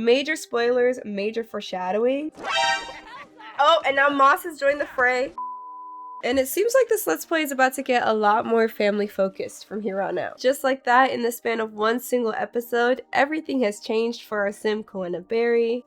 major spoilers, major foreshadowing. Oh, and now Moss has joined the fray. And it seems like this Let's Play is about to get a lot more family focused from here on out. Just like that, in the span of one single episode, everything has changed for our sim Koena Berry.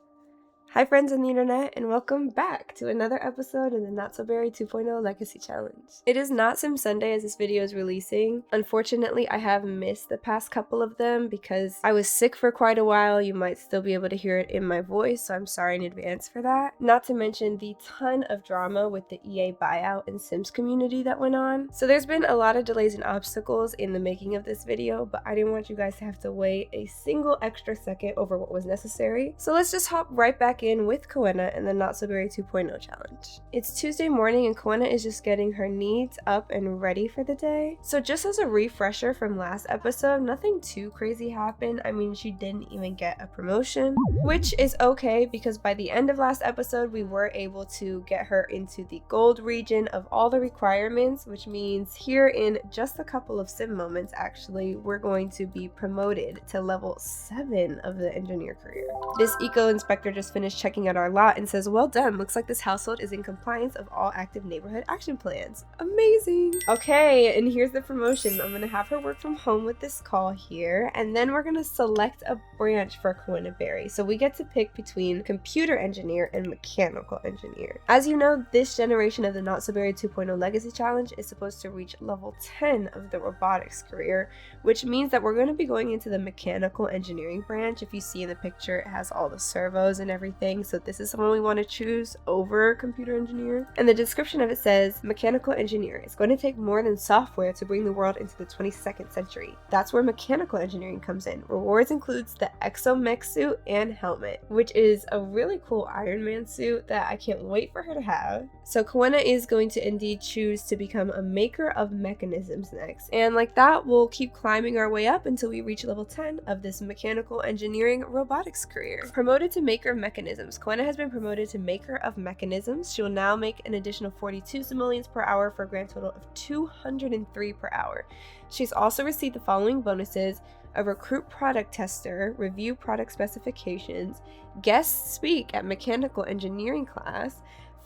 Hi friends on the internet, and welcome back to another episode in the Not So Berry 2.0 Legacy Challenge. It is not Sim Sunday as this video is releasing. Unfortunately, I have missed the past couple of them because I was sick for quite a while. You might still be able to hear it in my voice, so I'm sorry in advance for that. Not to mention the ton of drama with the EA buyout and Sims community that went on. So there's been a lot of delays and obstacles in the making of this video, but I didn't want you guys to have to wait a single extra second over what was necessary. So let's just hop right back in with Koena and the Not So Berry 2.0 challenge. It's Tuesday morning and Koena is just getting her needs up and ready for the day. So just as a refresher from last episode, nothing too crazy happened. I mean, she didn't even get a promotion, which is okay because by the end of last episode, we were able to get her into the gold region of all the requirements, which means here in just a couple of sim moments, actually, we're going to be promoted to level 7 of the engineer career. This eco inspector just finished checking out our lot and says, well done, looks like this household is in compliance of all active neighborhood action plans. Amazing. Okay, and here's the promotion. I'm gonna have her work from home with this call here, and then we're gonna select a branch for Koena Berry. So we get to pick between computer engineer and mechanical engineer. As you know, this generation of the Not So Berry 2.0 Legacy Challenge is supposed to reach level 10 of the robotics career, which means that we're going to be going into the mechanical engineering branch. If you see in the picture, it has all the servos and everything, so this is the one we want to choose over computer engineer. And the description of it says, mechanical engineer is going to take more than software to bring the world into the 22nd century. That's where mechanical engineering comes in. Rewards includes the exomech suit and helmet, which is a really cool Iron Man suit that I can't wait for her to have. So Koena is going to indeed choose to become a maker of mechanisms next. And like that, we'll keep climbing our way up until we reach level 10 of this mechanical engineering robotics career. Promoted to maker of mechanisms. Koena has been promoted to maker of mechanisms. She will now make an additional 42 simoleons per hour for a grand total of 203 per hour. She's also received the following bonuses: a recruit product tester, review product specifications, guest speak at mechanical engineering class,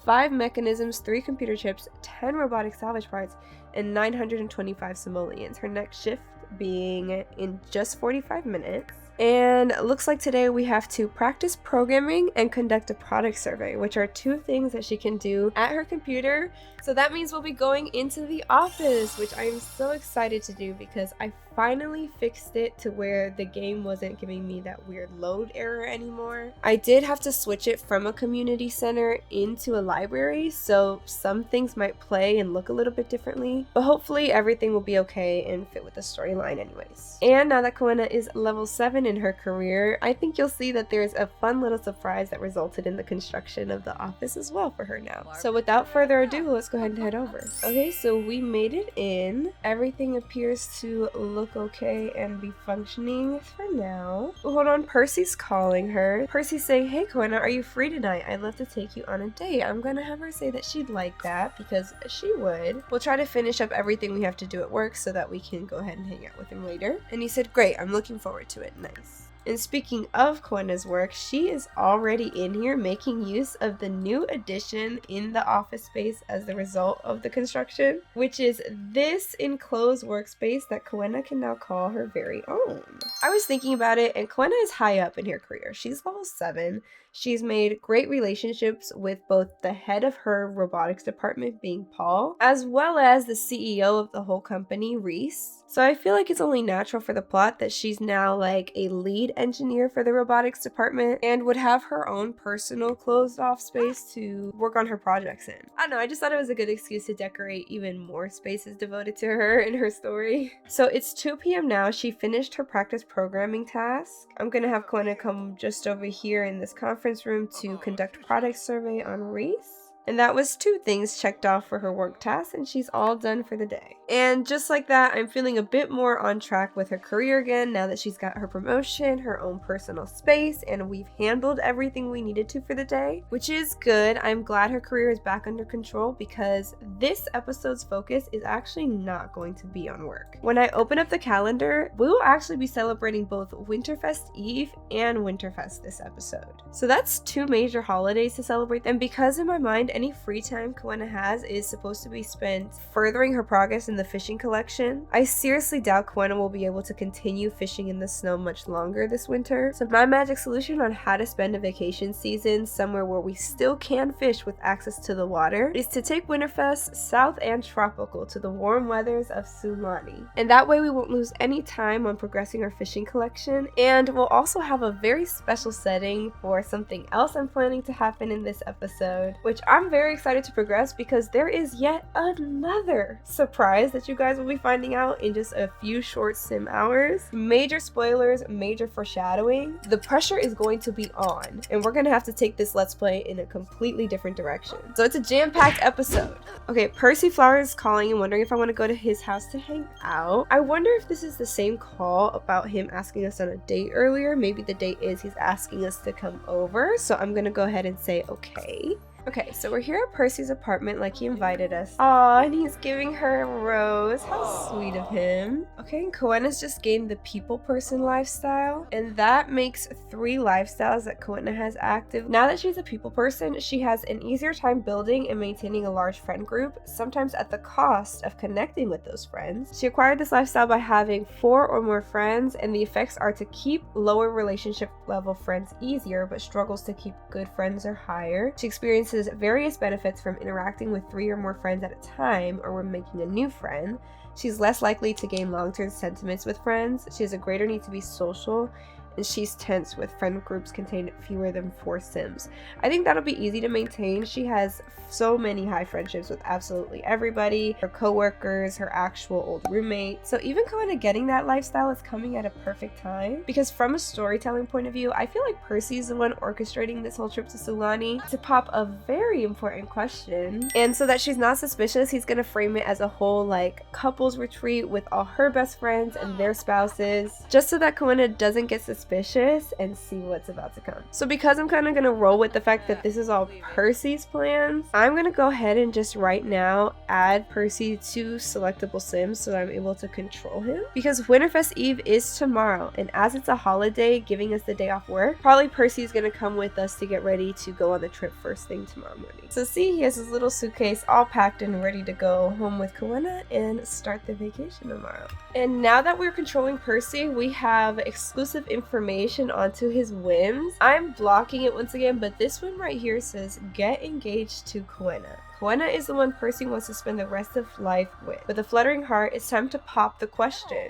5 mechanisms, 3 computer chips, 10 robotic salvage parts, and 925 simoleons. Her next shift being in just 45 minutes. And it looks like today we have to practice programming and conduct a product survey, which are 2 things that she can do at her computer. So that means we'll be going into the office, which I'm so excited to do because I finally fixed it to where the game wasn't giving me that weird load error anymore. I did have to switch it from a community center into a library, so some things might play and look a little bit differently, but hopefully everything will be okay and fit with the storyline anyways. And now that Koena is level 7 in her career, I think you'll see that there's a fun little surprise that resulted in the construction of the office as well for her now. So without further ado, let's go ahead and head over. Okay, so we made it in. Everything appears to look okay and be functioning for now. Oh, hold on, Percy's calling her. Percy's saying, hey Koena, are you free tonight? I'd love to take you on a date. I'm gonna have her say that she'd like that because she would. We'll try to finish up everything we have to do at work so that we can go ahead and hang out with him later. And he said, great, I'm looking forward to it. Nice. And speaking of Koena's work, she is already in here making use of the new addition in the office space as the result of the construction, which is this enclosed workspace that Koena can now call her very own. I was thinking about it, and Koena is high up in her career. She's level 7. She's made great relationships with both the head of her robotics department, being Paul, as well as the CEO of the whole company, Reese. So I feel like it's only natural for the plot that she's now like a lead engineer for the robotics department and would have her own personal closed off space to work on her projects in. I don't know, I just thought it was a good excuse to decorate even more spaces devoted to her in her story. So it's 2 p.m. now. She finished her practice programming task. I'm gonna have Koena come just over here in this conference room to conduct product survey on Reese. And that was 2 things checked off for her work task, and she's all done for the day. And just like that, I'm feeling a bit more on track with her career again now that she's got her promotion, her own personal space, and we've handled everything we needed to for the day, which is good. I'm glad her career is back under control because this episode's focus is actually not going to be on work. When I open up the calendar, we will actually be celebrating both Winterfest Eve and Winterfest this episode. So that's 2 major holidays to celebrate, and because in my mind, any free time Koena has is supposed to be spent furthering her progress in the fishing collection, I seriously doubt Koena will be able to continue fishing in the snow much longer this winter. So my magic solution on how to spend a vacation season somewhere where we still can fish with access to the water is to take Winterfest south and tropical to the warm weathers of Sulani. And that way we won't lose any time on progressing our fishing collection, and we'll also have a very special setting for something else I'm planning to happen in this episode, which I'm very excited to progress because there is yet another surprise that you guys will be finding out in just a few short sim hours. Major spoilers, major foreshadowing. The pressure is going to be on, and we're gonna have to take this Let's Play in a completely different direction. So it's a jam-packed episode. Okay, Percy Flower is calling and wondering if I want to go to his house to hang out. I wonder if this is the same call about him asking us on a date earlier. Maybe the date is he's asking us to come over, so I'm gonna go ahead and say okay. Okay, so we're here at Percy's apartment like he invited us. Aw, and he's giving her a rose. How sweet of him. Okay, and Koena's just gained the people person lifestyle, and that makes 3 lifestyles that Koena has active. Now that she's a people person, she has an easier time building and maintaining a large friend group, sometimes at the cost of connecting with those friends. She acquired this lifestyle by having 4 or more friends, and the effects are to keep lower relationship level friends easier, but struggles to keep good friends or higher. She experiences various benefits from interacting with 3 or more friends at a time or when making a new friend. She's less likely to gain long-term sentiments with friends. She has a greater need to be social, and she's tense with friend groups containing fewer than 4 sims. I think that'll be easy to maintain. She has so many high friendships with absolutely everybody, her coworkers, her actual old roommate. So even Koena getting that lifestyle is coming at a perfect time, because from a storytelling point of view, I feel like Percy is the one orchestrating this whole trip to Sulani to pop a very important question. And so that she's not suspicious, he's gonna frame it as a whole like couples retreat with all her best friends and their spouses, just so that Koena doesn't get suspicious and see what's about to come. So because I'm kind of gonna roll with the fact that this is all Percy's plans, I'm gonna go ahead and just right now add Percy to selectable sims so that I'm able to control him, because Winterfest Eve is tomorrow, and as it's a holiday giving us the day off work, probably Percy's gonna come with us to get ready to go on the trip first thing tomorrow morning. So see, he has his little suitcase all packed and ready to go home with Koena and start the vacation tomorrow. And now that we're controlling Percy, we have exclusive information onto his whims. I'm blocking it once again, but this one right here says get engaged to Koena. Koena is the one Percy wants to spend the rest of life with. With a fluttering heart, it's time to pop the question.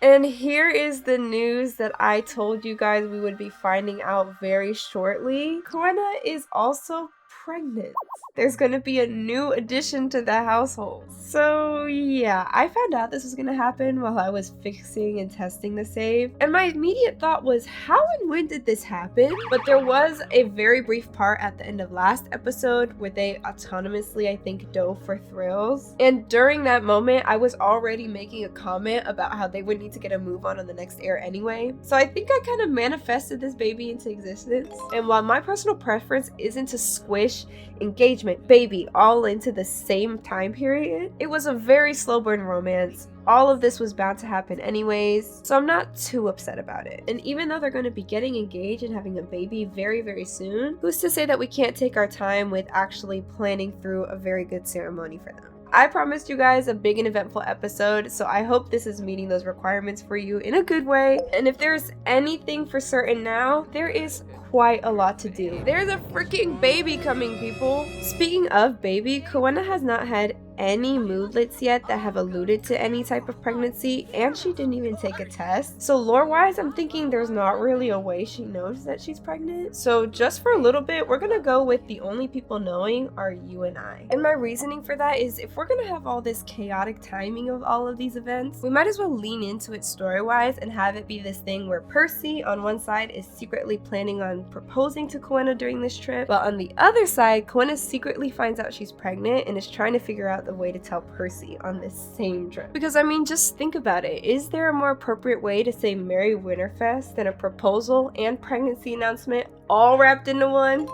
And here is the news that I told you guys we would be finding out very shortly. Koena is also pregnant. There's gonna be a new addition to the household. So yeah, I found out this was gonna happen while I was fixing and testing the save, and my immediate thought was, how and when did this happen? But there was a very brief part at the end of last episode where they autonomously, I think, dove for thrills, and during that moment I was already making a comment about how they would need to get a move on the next heir anyway. So I think I kind of manifested this baby into existence, and while my personal preference isn't to squish engagement, baby all into the same time period, it was a very slow burn romance. All of this was bound to happen anyways, so I'm not too upset about it. And even though they're going to be getting engaged and having a baby very, very soon, who's to say that we can't take our time with actually planning through a very good ceremony for them? I promised you guys a big and eventful episode, so I hope this is meeting those requirements for you in a good way. And if there's anything for certain now, there is quite a lot to do. There's a freaking baby coming, people. Speaking of baby, Koena has not had any moodlets yet that have alluded to any type of pregnancy, and she didn't even take a test. So lore-wise, I'm thinking there's not really a way she knows that she's pregnant. So just for a little bit, we're gonna go with the only people knowing are you and I. And my reasoning for that is if we're gonna have all this chaotic timing of all of these events, we might as well lean into it story-wise and have it be this thing where Percy on one side is secretly planning on proposing to Koena during this trip, but on the other side, Koena secretly finds out she's pregnant and is trying to figure out the way to tell Percy on this same trip. Because I mean, just think about it. Is there a more appropriate way to say Merry Winterfest than a proposal and pregnancy announcement all wrapped into one?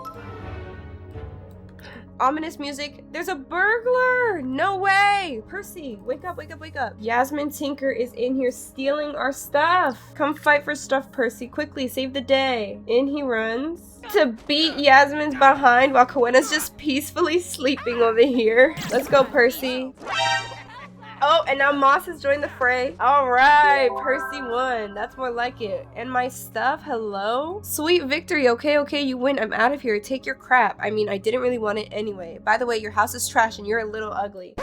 Ominous music. There's a burglar! No way! Percy, wake up, wake up, wake up. Yasmin Tinker is in here stealing our stuff. Come fight for stuff, Percy. Quickly, save the day. In he runs to beat Yasmin's behind while Koena's just peacefully sleeping over here. Let's go, Percy. Oh, and now Moss has joined the fray. All right, Percy won. That's more like it. And my stuff, hello? Sweet victory. Okay, you win. I'm out of here. Take your crap. I mean, I didn't really want it anyway. By the way, your house is trash and you're a little ugly.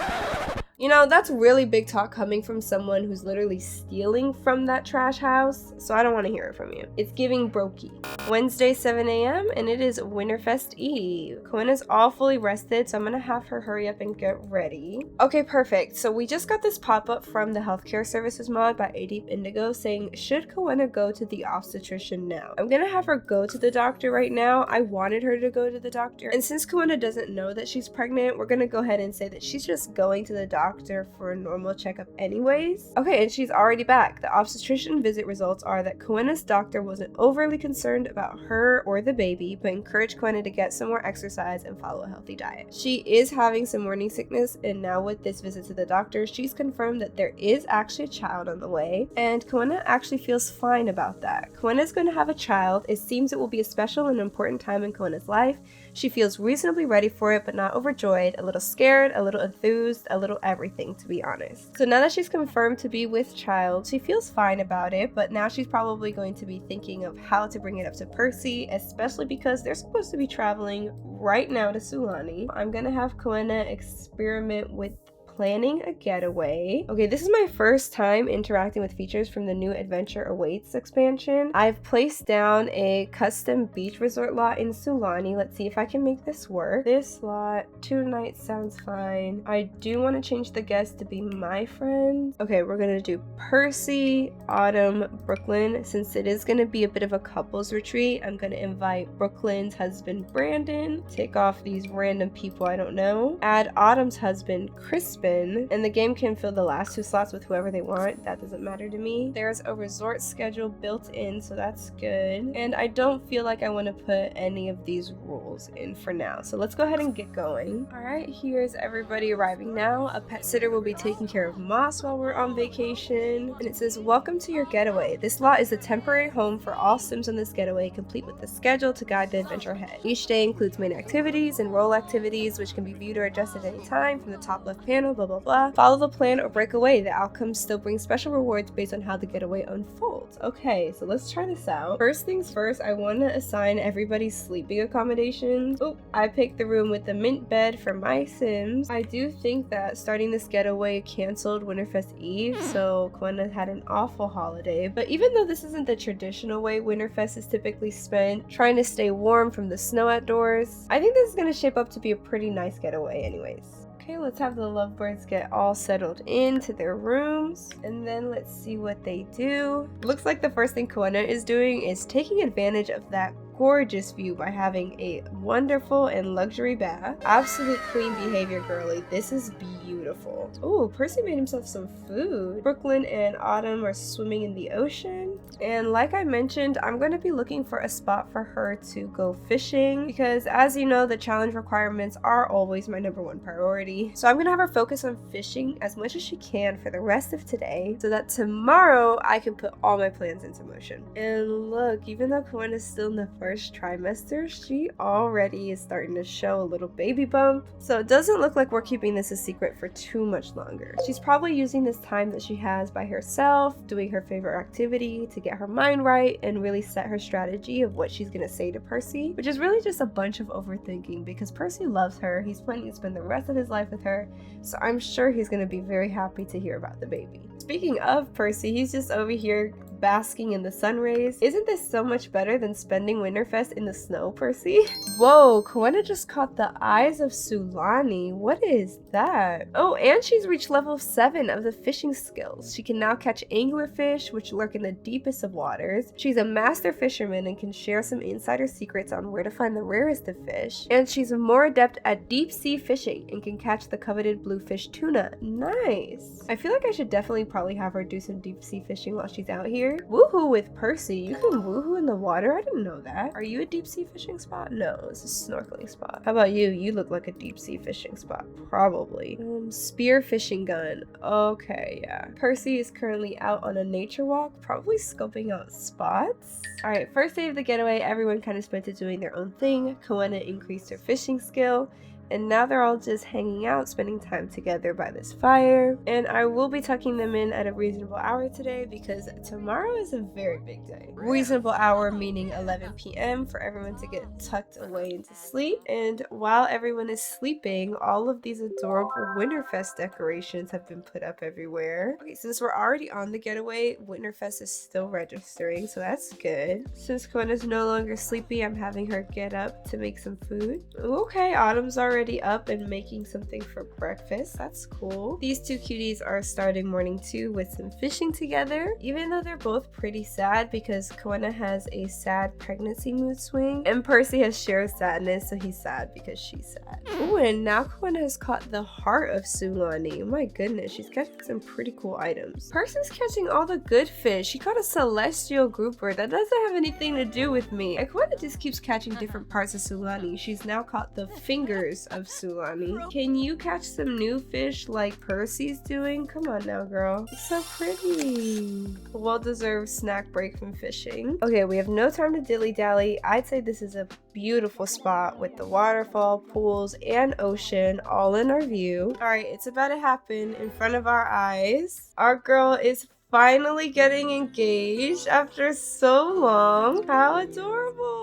You know, that's really big talk coming from someone who's literally stealing from that trash house, so I don't want to hear it from you. It's giving brokey. Wednesday, 7 a.m., and it is Winterfest Eve. Koena's all fully rested, so I'm gonna have her hurry up and get ready. Okay, perfect. So we just got this pop-up from the Healthcare Services mod by A-Deep Indigo saying, should Koena go to the obstetrician now? I'm gonna have her go to the doctor right now. I wanted her to go to the doctor, and since Koena doesn't know that she's pregnant, we're gonna go ahead and say that she's just going to the doctor for a normal checkup anyways. Okay, and she's already back. The obstetrician visit results are that Koena's doctor wasn't overly concerned about her or the baby, but encouraged Koena to get some more exercise and follow a healthy diet. She is having some morning sickness, and now with this visit to the doctor, she's confirmed that there is actually a child on the way, and Koena actually feels fine about that. Koena's going to have a child. It seems it will be a special and important time in Koena's life. She feels reasonably ready for it, but not overjoyed, a little scared, a little enthused, a little everything, to be honest. So now that she's confirmed to be with child, she feels fine about it, but now she's probably going to be thinking of how to bring it up to Percy, especially because they're supposed to be traveling right now to Sulani. I'm gonna have Koena experiment with planning a getaway. Okay, this is my first time interacting with features from the new Adventure Awaits expansion. I've placed down a custom beach resort lot in Sulani. Let's see if I can make this work. This lot, 2 nights sounds fine. I do want to change the guest to be my friend. Okay, we're gonna do Percy, Autumn, Brooklyn. Since it is gonna be a bit of a couples retreat, I'm gonna invite Brooklyn's husband Brandon, take off these random people I don't know, add Autumn's husband Crispin, and the game can fill the last 2 slots with whoever they want. That doesn't matter to me. There's a resort schedule built in, so that's good. And I don't feel like I want to put any of these rules in for now. So let's go ahead and get going. All right, here's everybody arriving now. A pet sitter will be taking care of Moss while we're on vacation. And it says, welcome to your getaway. This lot is a temporary home for all Sims on this getaway, complete with the schedule to guide the adventure ahead. Each day includes main activities and role activities, which can be viewed or adjusted at any time from the top left panel, blah, blah, blah. Follow the plan or break away. The outcomes still bring special rewards based on how the getaway unfolds. Okay, so let's try this out. First things first, I want to assign everybody's sleeping accommodations. Oh, I picked the room with the mint bed for my Sims. I do think that starting this getaway canceled Winterfest Eve, so Koena had an awful holiday. But even though this isn't the traditional way Winterfest is typically spent, trying to stay warm from the snow outdoors, I think this is going to shape up to be a pretty nice getaway anyways. Okay, let's have the lovebirds get all settled into their rooms, and then let's see what they do. Looks like the first thing Koena is doing is taking advantage of that gorgeous view by having a wonderful and luxury bath. Absolute queen behavior, girly. This is beautiful. Oh, Percy made himself some food. Brooklyn and Autumn are swimming in the ocean. And like I mentioned, I'm going to be looking for a spot for her to go fishing because, as you know, the challenge requirements are always my #1 priority. So I'm going to have her focus on fishing as much as she can for the rest of today so that tomorrow I can put all my plans into motion. And look, even though Koena is still in the first trimester, she already is starting to show a little baby bump. So it doesn't look like we're keeping this a secret for too much longer. She's probably using this time that she has by herself, doing her favorite activity to get her mind right and really set her strategy of what she's gonna say to Percy, which is really just a bunch of overthinking because Percy loves her. He's planning to spend the rest of his life with her, so I'm sure he's gonna be very happy to hear about the baby. Speaking of Percy, he's just over here basking in the sun rays. Isn't this so much better than spending Winterfest in the snow, Percy? Whoa, Koena just caught the eyes of Sulani. What is that? Oh, and she's reached level 7 of the fishing skills. She can now catch anglerfish, which lurk in the deepest of waters. She's a master fisherman and can share some insider secrets on where to find the rarest of fish. And she's more adept at deep sea fishing and can catch the coveted bluefish tuna. Nice. I feel like I should definitely probably have her do some deep sea fishing while she's out here. Woohoo with Percy. You can woohoo in the water? I didn't know that. Are you a deep sea fishing spot? No, it's a snorkeling spot. How about you? You look like a deep sea fishing spot. Probably. Spear fishing gun. Okay, yeah. Percy is currently out on a nature walk, probably scoping out spots. Alright, first day of the getaway, everyone kind of spent it doing their own thing. Koena increased her fishing skill. And now they're all just hanging out, spending time together by this fire. And I will be tucking them in at a reasonable hour today because tomorrow is a very big day. Reasonable hour meaning 11 p.m. for everyone to get tucked away into sleep. And while everyone is sleeping, all of these adorable Winterfest decorations have been put up everywhere. Okay, since we're already on the getaway, Winterfest is still registering, so that's good. Since Koena's no longer sleepy, I'm having her get up to make some food. Okay, Autumn's already up and making something for breakfast. That's cool. These two cuties are starting morning 2 with some fishing together, even though they're both pretty sad because Koena has a sad pregnancy mood swing and Percy has shared sadness, so he's sad because she's sad. Oh, and now Koena has caught the heart of Sulani. My goodness, she's catching some pretty cool items. Percy's catching all the good fish. She caught a celestial grouper. That doesn't have anything to do with me. And Koena just keeps catching different parts of Sulani. She's now caught the fingers of Sulani. Can you catch some new fish like Percy's doing? Come on now, girl. It's so pretty. A well-deserved snack break from fishing. Okay, we have no time to dilly-dally. I'd say this is a beautiful spot with the waterfall, pools, and ocean all in our view. Alright, it's about to happen in front of our eyes. Our girl is finally getting engaged after so long. How adorable.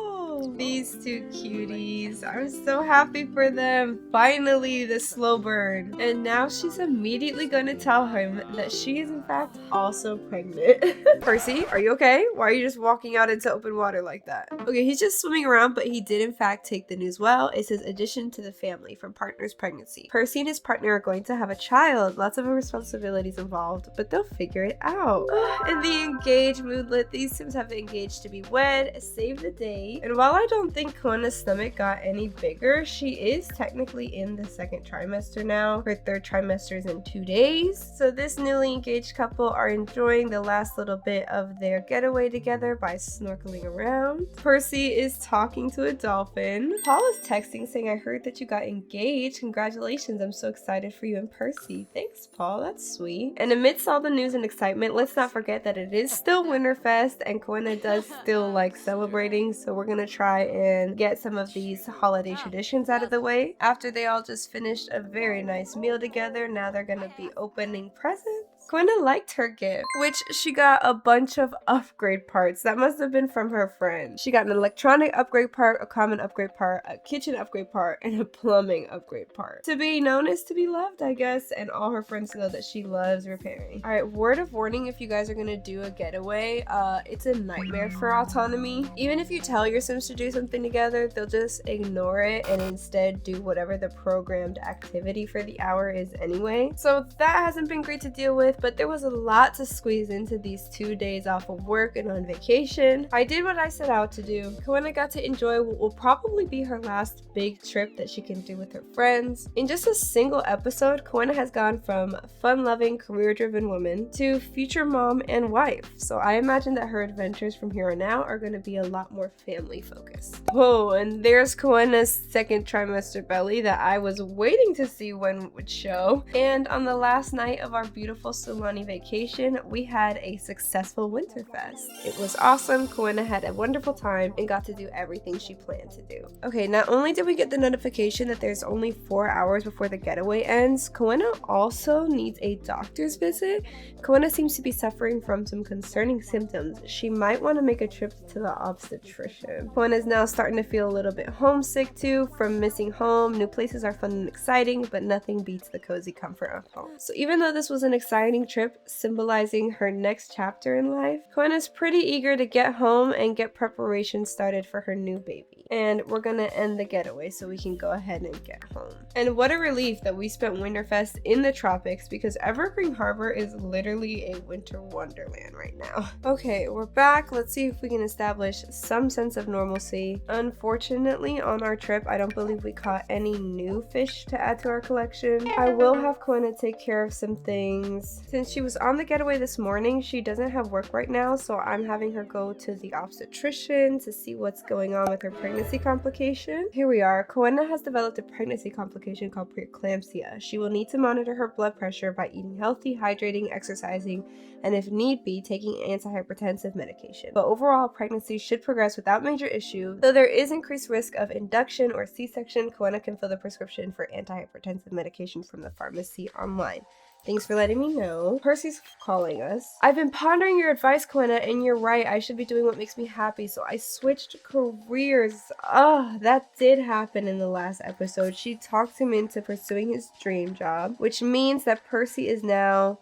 These two cuties. I'm so happy for them. Finally, the slow burn. And now she's immediately going to tell him that she is in fact also pregnant. Percy, are you okay? Why are you just walking out into open water like that? Okay, he's just swimming around, but he did in fact take the news well. It says addition to the family from partner's pregnancy. Percy and his partner are going to have a child. Lots of responsibilities involved, but they'll figure it out. In the engaged moodlet, these Sims have engaged to be wed, save the date. And while I don't think Koena's stomach got any bigger, she is technically in the 2nd trimester now. Her 3rd trimester is in 2 days. So this newly engaged couple are enjoying the last little bit of their getaway together by snorkeling around. Percy is talking to a dolphin. Paul is texting saying, I heard that you got engaged. Congratulations, I'm so excited for you and Percy. Thanks, Paul, that's sweet. And amidst all the news and excitement, let's not forget that it is still Winterfest and Koena does still like celebrating, so we're gonna try and get some of these holiday traditions out of the way. After they all just finished a very nice meal together, now they're gonna be opening presents. Koena liked her gift, which she got a bunch of upgrade parts. That must have been from her friend. She got an electronic upgrade part, a common upgrade part, a kitchen upgrade part, and a plumbing upgrade part. To be known is to be loved, I guess, and all her friends know that she loves repairing. Alright, word of warning if you guys are gonna do a getaway, it's a nightmare for autonomy. Even if you tell your Sims to do something together, they'll just ignore it and instead do whatever the programmed activity for the hour is anyway. So that hasn't been great to deal with, but there was a lot to squeeze into these 2 days off of work and on vacation. I did what I set out to do. Koena got to enjoy what will probably be her last big trip that she can do with her friends. In just a single episode, Koena has gone from fun-loving, career-driven woman to future mom and wife. So I imagine that her adventures from here on out are going to be a lot more family-focused. Whoa, and there's Koena's 2nd trimester belly that I was waiting to see when it would show. And on the last night of our beautiful Sulani vacation, we had a successful Winterfest. It was awesome. Koena had a wonderful time and got to do everything she planned to do. Okay, not only did we get the notification that there's only 4 hours before the getaway ends, Koena also needs a doctor's visit. Koena seems to be suffering from some concerning symptoms. She might want to make a trip to the obstetrician. Koena is now starting to feel a little bit homesick too from missing home. New places are fun and exciting, but nothing beats the cozy comfort of home. So even though this was an exciting trip symbolizing her next chapter in life, Koena's pretty eager to get home and get preparation started for her new baby. And we're gonna end the getaway so we can go ahead and get home. And what a relief that we spent Winterfest in the tropics, because Evergreen Harbor is literally a winter wonderland right now. Okay, we're back. Let's see if we can establish some sense of normalcy. Unfortunately, on our trip, I don't believe we caught any new fish to add to our collection. I will have Koena take care of some things. Since she was on the getaway this morning, she doesn't have work right now, so I'm having her go to the obstetrician to see what's going on with her pregnancy complication. Here we are. Koena has developed a pregnancy complication called preeclampsia. She will need to monitor her blood pressure by eating healthy, hydrating, exercising, and if need be, taking antihypertensive medication. But overall, pregnancy should progress without major issue. Though there is increased risk of induction or C-section, Koena can fill the prescription for antihypertensive medication from the pharmacy online. Thanks for letting me know. Percy's calling us. I've been pondering your advice, Koena, and you're right. I should be doing what makes me happy, so I switched careers. That did happen in the last episode. She talked him into pursuing his dream job, which means that Percy is now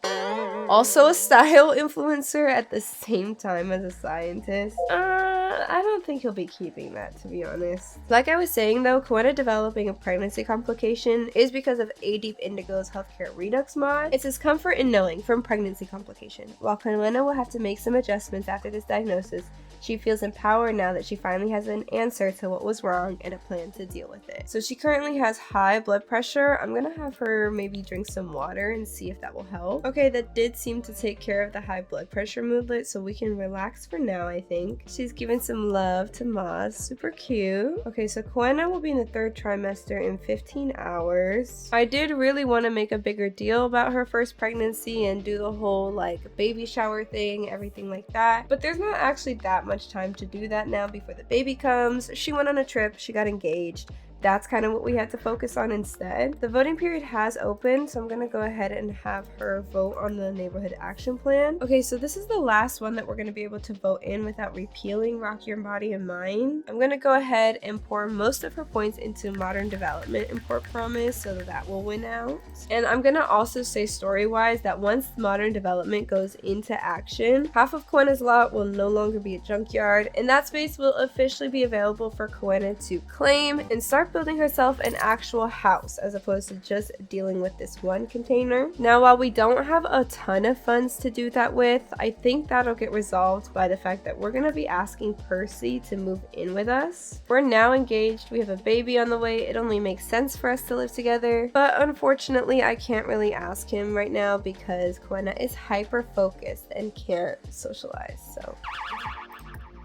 also a style influencer at the same time as a scientist. I don't think he'll be keeping that, to be honest. Like I was saying though, Koena developing a pregnancy complication is because of A Deep Indigo's Healthcare Redux mod. It's his comfort in knowing from pregnancy complication. While Koena will have to make some adjustments after this diagnosis, she feels empowered now that she finally has an answer to what was wrong and a plan to deal with it. So she currently has high blood pressure. I'm gonna have her maybe drink some water and see if that will help. Okay, that did seem to take care of the high blood pressure moodlet, so we can relax for now, I think. She's giving some love to Maz. Super cute. Okay, so Koena will be in the 3rd trimester in 15 hours. I did really want to make a bigger deal about her first pregnancy and do the whole like baby shower thing, everything like that. But there's not actually that much time to do that now before the baby comes. She went on a trip, she got engaged. That's kind of what we had to focus on instead. The voting period has opened, so I'm gonna go ahead and have her vote on the neighborhood action plan. Okay, so this is the last one that we're gonna be able to vote in without repealing Rock Your Body and Mind. I'm gonna go ahead and pour most of her points into modern development and Port Promise so that will win out. And I'm gonna also say story-wise that once modern development goes into action, half of Koena's lot will no longer be a junkyard, and that space will officially be available for Koena to claim and start building herself an actual house as opposed to just dealing with this one container. Now, while we don't have a ton of funds to do that with, I think that'll get resolved by the fact that we're gonna be asking Percy to move in with us. We're now engaged, we have a baby on the way, it only makes sense for us to live together, but unfortunately I can't really ask him right now because Koena is hyper focused and can't socialize, so.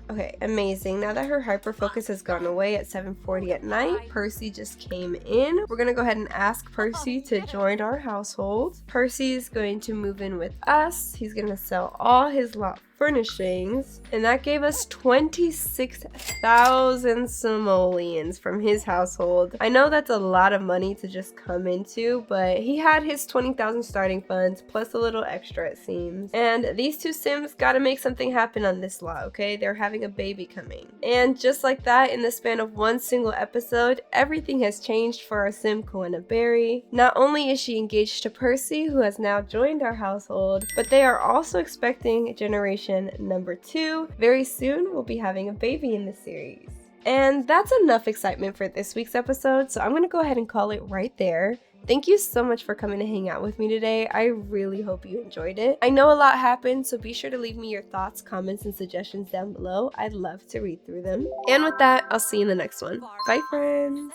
Okay, amazing. Now that her hyperfocus has gone away at 7:40 at night, Percy just came in. We're gonna go ahead and ask Percy to join our household. Percy is going to move in with us. He's gonna sell all his lot furnishings, and that gave us 26,000 simoleons from his household. I know that's a lot of money to just come into, but he had his 20,000 starting funds plus a little extra, it seems. And these two sims gotta make something happen on this lot, okay? They're having a baby coming. And just like that, in the span of one single episode, everything has changed for our sim Koena Berry. Not only is she engaged to Percy, who has now joined our household, but they are also expecting generation number 2. Very soon, we'll be having a baby in the series. And that's enough excitement for this week's episode, so I'm going to go ahead and call it right there. Thank you so much for coming to hang out with me today. I really hope you enjoyed it. I know a lot happened, so be sure to leave me your thoughts, comments, and suggestions down below. I'd love to read through them. And with that, I'll see you in the next one. Bye, friends!